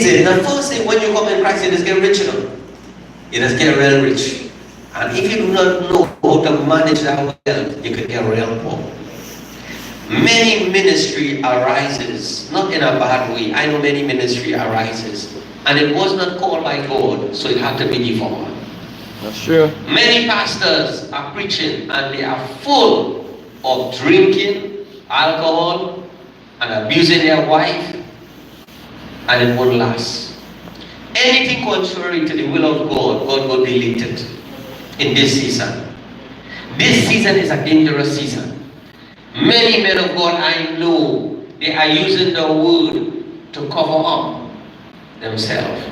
The first thing when you come in Christ, you just get rich, you know. You just get real rich. And if you do not know how to manage that wealth, you could get real poor. Many ministry arises, not in a bad way. I know many ministry arises. And it was not called by God, so it had to be deformed. That's true. Many pastors are preaching and they are full of drinking, alcohol, and abusing their wife, and it won't last. Anything contrary to the will of God, God will delete it in this season. This season is a dangerous season. Many men of God I know, they are using the word to cover up themselves.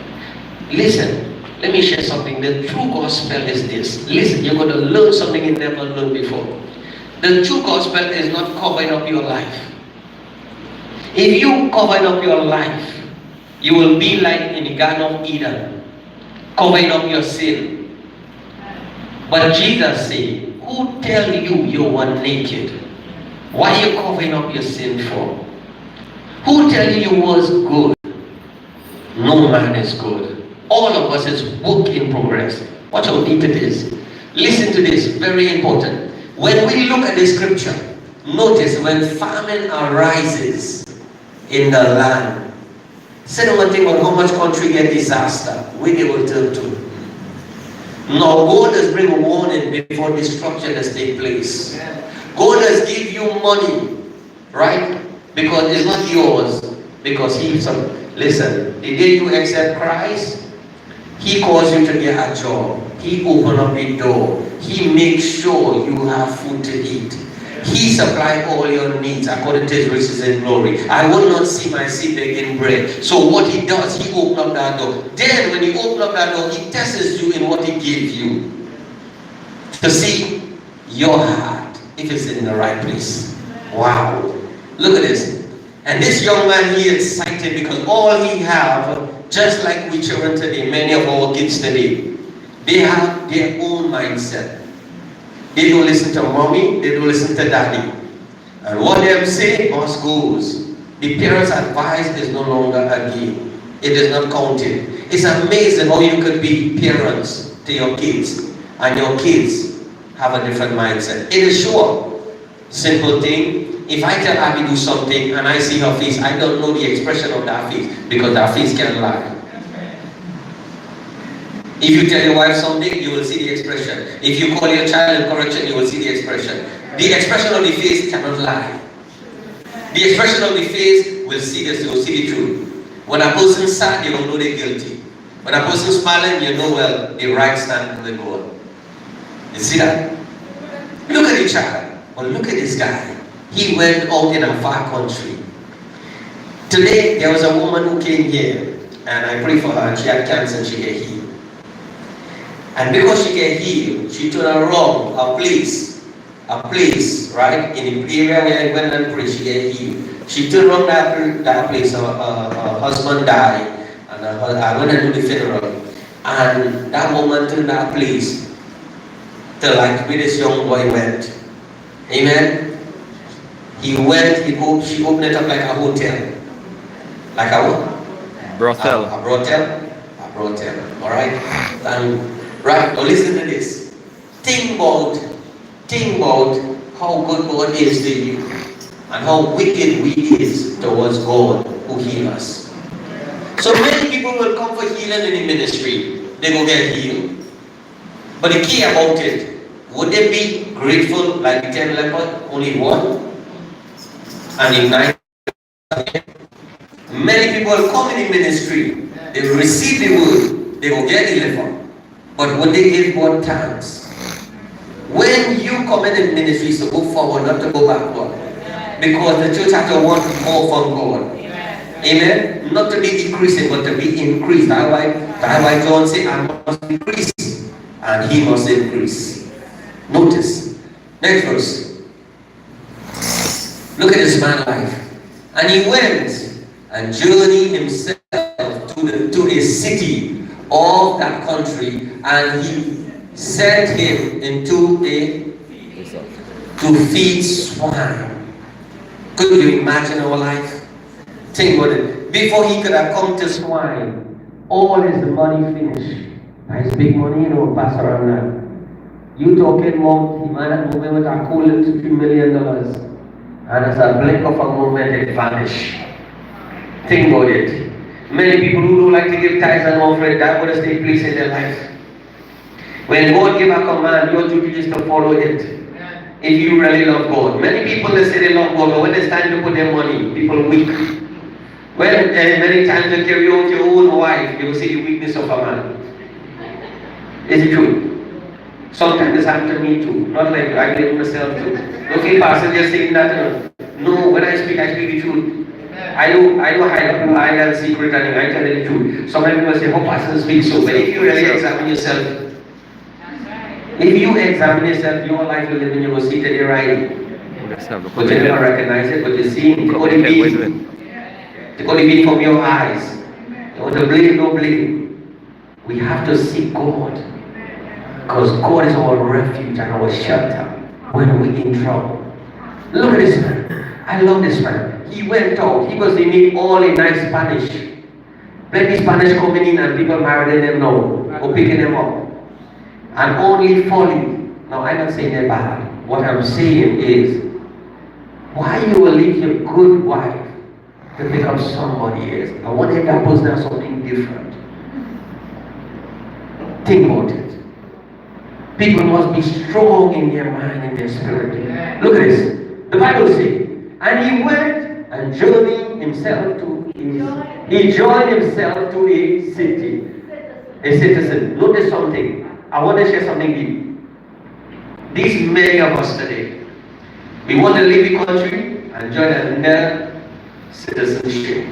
Listen, let me share something. The true gospel is this. Listen, you're going to learn something you never learned before. The true gospel is not covering up your life. If you cover up your life, you will be like in the Garden of Eden, covering up your sin. But Jesus said, who tell you you were naked? Why are you covering up your sin for? Who tell you you was good? No man is good. All of us is work in progress. Watch how deep it is. Listen to this, very important. When we look at the scripture, notice when famine arises in the land, say one thing about how much country get disaster, where they will turn to. Now God does bring a warning before destruction has taken place. God does give you money, right? Because it's not yours. Because He, listen, the day you accept Christ, He calls you to get a job. He opens up the door. He makes sure you have food to eat. He supplies all your needs according to His riches and glory. I will not see my seed begging bread. So what He does, He opens up that door. Then when He opens up that door, He tests you in what He gives you. To see your heart, if it's in the right place. Wow. Look at this. And this young man, he is excited because all he have, just like we children today, many of our kids today, they have their own mindset. They don't listen to mommy, they don't listen to daddy. And what they say must goes. The parents' advice is no longer a game. It is not counted. It's amazing how you could be parents to your kids and your kids have a different mindset. It is sure. Simple thing. If I tell Abby do something and I see her face, I don't know the expression of that face because that face can't lie. If you tell your wife something, you will see the expression. If you call your child in correction, you will see the expression. The expression of the face cannot lie. The expression of the face will see this, you will see the truth. When a person is sad, you will know they're guilty. When a person is smiling, you know, well, the right stand with God. You see that? Look at the child. Well, look at this guy. He went out in a far country. Today, there was a woman who came here, and I prayed for her. She had cancer and she got healed. And because she got healed, she turned around a place, right, in the area where I went and prayed, she got healed. She turned around that place, her husband died, and I went and do the funeral. And that woman turned that place to like where this young boy went. Amen? He went, she opened it up like a hotel. Like a what? Brothel. A brothel. A brothel. Alright? And right, now listen to this. Think about how good God is to you and how wicked we is towards God who heals us. So many people will come for healing in the ministry. They will get healed. But the key about it, would they be grateful like the 10 lepers? Only one? And in 9, many people will come in the ministry. They will receive the word. They will get delivered. But would they give God thanks? When you come in the ministry, to go forward, not to go backward. Because the church has to want more from God. Amen? Not to be decreasing, but to be increased. That's why John said, I must increase, and he must increase. Notice. Next verse. Look at this man's life. And he went and journeyed himself to a city of that country, and he sent him into to feed swine. Could you imagine our life? Think about it. before he could have come to swine, all his money finished. That's big money, you know, pass around now. You talking about he might have moving with a cool $3 million. And as a blink of a moment, it vanished. Think about it. Many people who don't like to give tithes and offering, that would have stayed place in their life. When God give a command, your duty is to follow it. If you really love God. Many people they say they love God, but when it's time to put their money, people weak. When many times you carry out your own wife, you will see the weakness of a man. Is it true? Sometimes this happens to me too. Not like I blame myself too. Okay, pastor, just saying that. No, when I speak the truth. I do hide up lie and secret and I tell the truth. Some people say, oh, pastor speaks so. But if you really examine yourself, your life will live in your seat and you're right. But you never recognize it, but you see it. It could be from your eyes. You want to blame, no blame. We have to seek God. Because God is our refuge and our shelter when we're in trouble. Look at this man. I love this man. He went out. He was in all in nice Spanish. Plenty Spanish coming in and people marrying them now. Or picking them up. And only falling. Now I'm not saying they're bad. What I'm saying is, why you will leave your good wife to become somebody else? I want that person to have something different. Think about it. People must be strong in their mind and their spirit. Look at this. The Bible says, and he went and journeyed himself to he joined himself to a city. A citizen. Notice something. I want to share something deep. These many of us today, we want to leave the country and join another citizenship.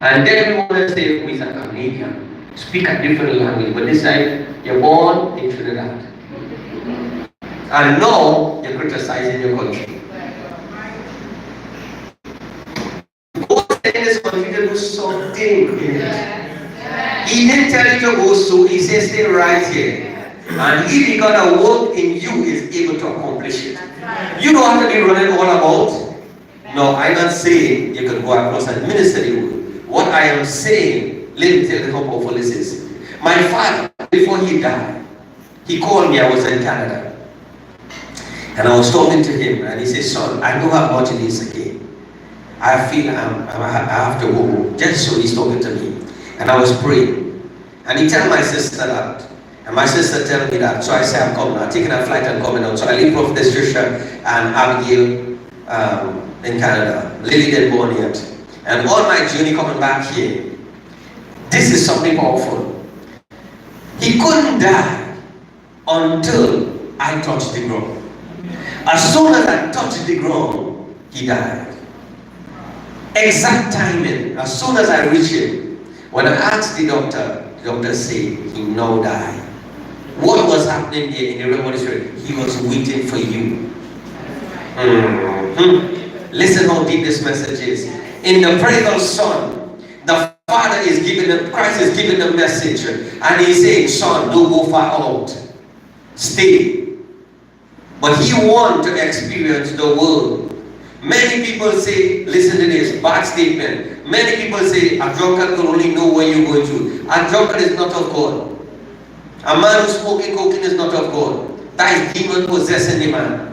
And then we want to say we are Canadian, speak a different language, but this time you're born in Trinidad. And now you're criticizing your country. God said in this country to do something in it. He didn't tell you to go so, he said stay right here. And if he gonna work in you, is able to accomplish it. You don't have to be running all about. No, I'm not saying you can go across and minister the word. What I am saying, let me tell you how powerful this is. My father, before he died, he called me. I was in Canada. And I was talking to him, and he said, son, I don't have much in this again. I feel I have to go. Just so he's talking to me. And I was praying. And he told my sister that. And my sister told me that. So I said, I'm coming. I'm taking a flight and coming out. So I leave Prophetess Trisha and Abigail in Canada. Lily didn't born yet. And on my journey coming back here, this is something powerful. He couldn't die until I touched the ground. As soon as I touched the ground, he died. Exact timing. As soon as I reached him, when I asked the doctor said he now died. What was happening there in the realm of the spirit? He was waiting for you. Listen how deep this message is. In the prodigal son, the father is giving them, Christ is giving the message, and he's saying, son, don't go far out. Stay. But he wants to experience the world. Many people say, listen to this, bad statement. Many people say, a drunkard can only know what you're going through. A drunkard is not of God. A man who's smoking cocaine is not of God. That is demon possessing the man.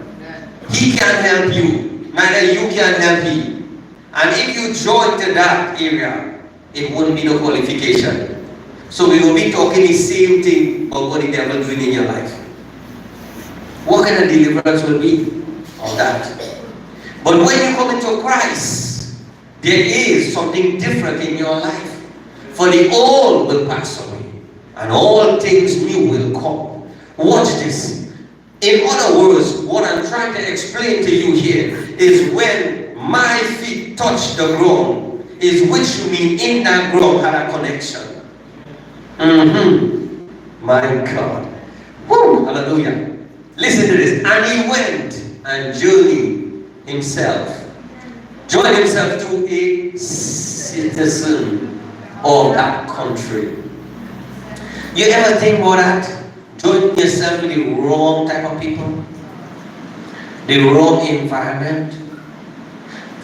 He can't help you. Neither you can help him. And if you join to that area, it won't be no qualification. So we will be talking the same thing about what the devil is doing in your life. What kind of deliverance will be of that? But when you come into Christ, there is something different in your life. For the old will pass away, and all things new will come. Watch this. In other words, what I'm trying to explain to you here is when my feet touch the ground, is which mean in that ground had a connection. My God. Woo! Hallelujah. Listen to this. And he went and journeyed himself. Joined himself to a citizen of that country. You ever think about that? Join yourself with the wrong type of people? The wrong environment?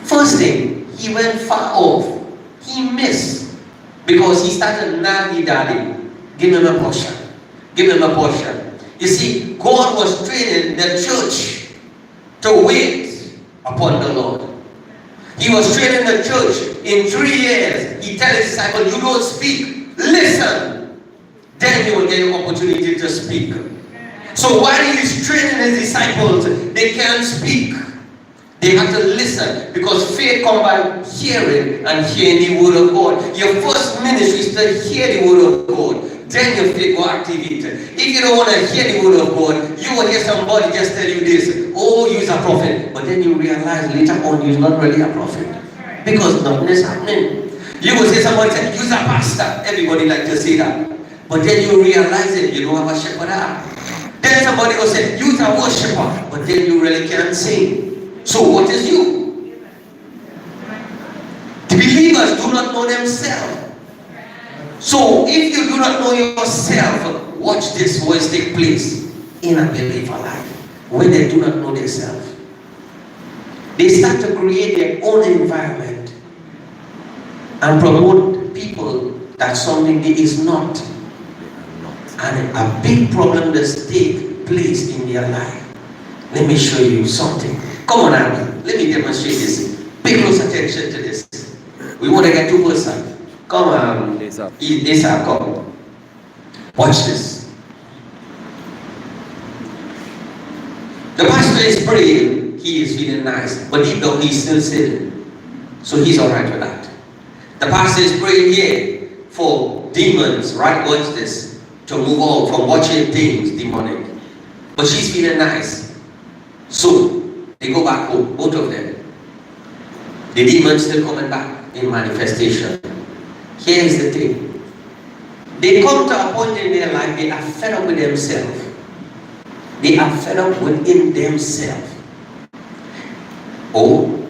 First thing, he went far off. he missed because he started daddy. Give him a portion. Give him a portion. You see, God was training the church to wait upon the Lord. He was training the church in 3 years. He tells his disciples, you don't speak, listen. Then you will get an opportunity to speak. So while he is training his disciples, they can't speak. They have to listen, because faith comes by hearing, and hearing the word of God. Your first ministry is to hear the word of God. Then your faith will activate. If you don't want to hear the word of God, you will hear somebody just tell you this, oh, you're a prophet. But then you realize later on you're not really a prophet, because nothing is happening. You will say somebody said, you're a pastor. Everybody like to say that. But then you realize it, you don't have a shepherd heart. Then somebody will say, you're a worshiper. But then you really can't sing. So what is you? The believers do not know themselves. So if you do not know yourself, watch this, what is take place in a believer life when they do not know themselves. They start to create their own environment and promote people that something they is not. And a big problem does take place in their life. Let me show you something. Come on, Abby. Let me demonstrate this. Pay close attention to this. We want to get 2 person. Come on. This up. Come. Watch this. The pastor is praying. He is feeling nice. But deep down, he's still sitting. So he's alright with that. The pastor is praying here for demons, right? Watch this. To move on from watching things demonic. But she's feeling nice. So they go back home, both of them. The demons still coming back in manifestation. Here is the thing. They come to a point in their life, they are fed up with themselves. They are fed up within themselves. Oh,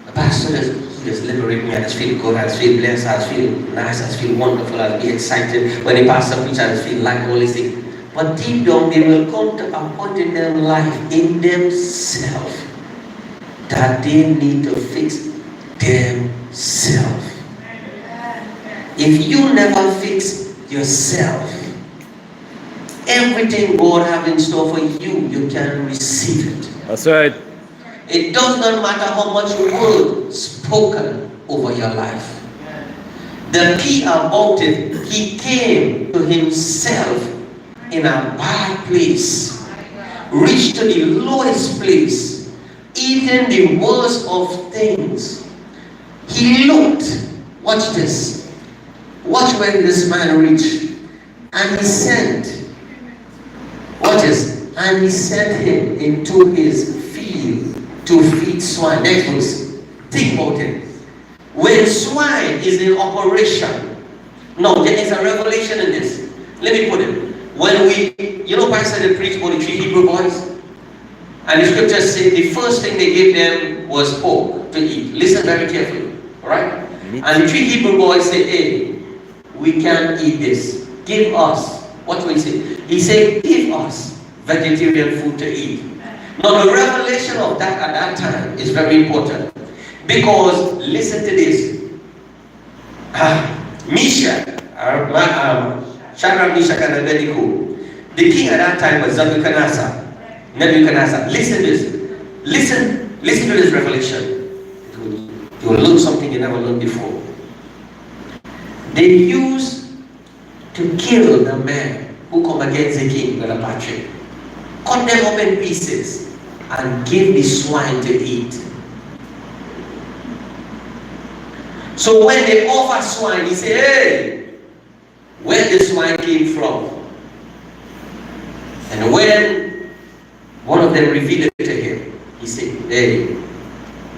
the pastor he just liberate me, I just feel good, I just feel blessed, I just feel nice, I just feel wonderful, I just be excited. When the pastor preaches, I just feel like all these things. But deep down, they will come to a point in their life, in themselves, that they need to fix themselves. If you never fix yourself, everything God has in store for you, you can receive it. That's right. It does not matter how much word spoken over your life. The key about it, he came to himself in a bad place, reached to the lowest place, even the worst of things. He looked, watch this, watch where this man reached, and he sent, watch this, and he sent him into his field to feed swine. Next verse, think about it. When swine is in operation, no, there is a revelation in this. Let me put it. When Pastor had preached about the 3 Hebrew boys, and the scriptures say the first thing they gave them was pork to eat. Listen very carefully, alright? And the 3 Hebrew boys say, hey, we can't eat this. Give us. What will he say? He said, give us vegetarian food to eat. Now the revelation of that at that time is very important. Because, listen to this. Shadrach, Meshach, and Abednego. The king at that time was Nebuchadnezzar. Listen to this. Listen to this revelation. You will learn something you never learned before. They used to kill the man who come against the king, Brother Patrick. Cut them up in pieces and give the swine to eat. So when they offer swine, he said, hey, where the swine came from. And when one of them revealed it to him, he said, hey,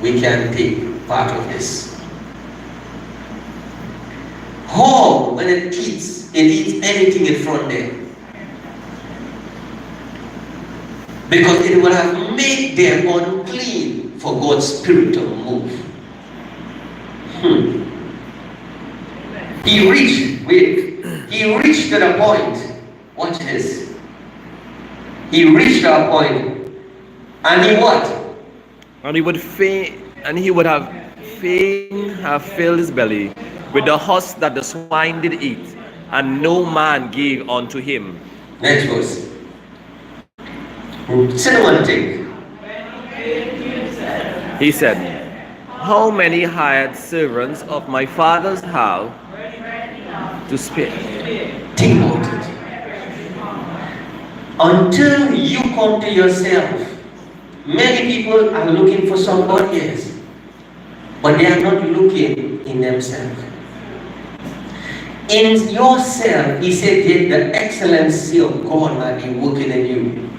we can take part of this. Hog, when it eats anything in front there. Because it will have made them unclean for God's spirit to move. He reached to the point. Watch this. He reached to a point, and he what? And he would have fain have filled his belly with the husk that the swine did eat, and no man gave unto him. Next verse. Sit down and think. He said, how many hired servants of my father's house to spare? Think about it. Until you come to yourself, many people are looking for somebody else, but they are not looking in themselves. In yourself, he said that the excellency of God might be working in you.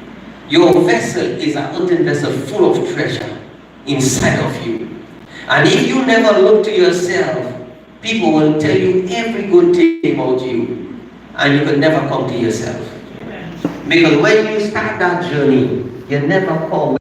Your vessel is an earthen vessel full of treasure inside of you. And if you never look to yourself, people will tell you every good thing about you, and you can never come to yourself. Because when you start that journey, you never come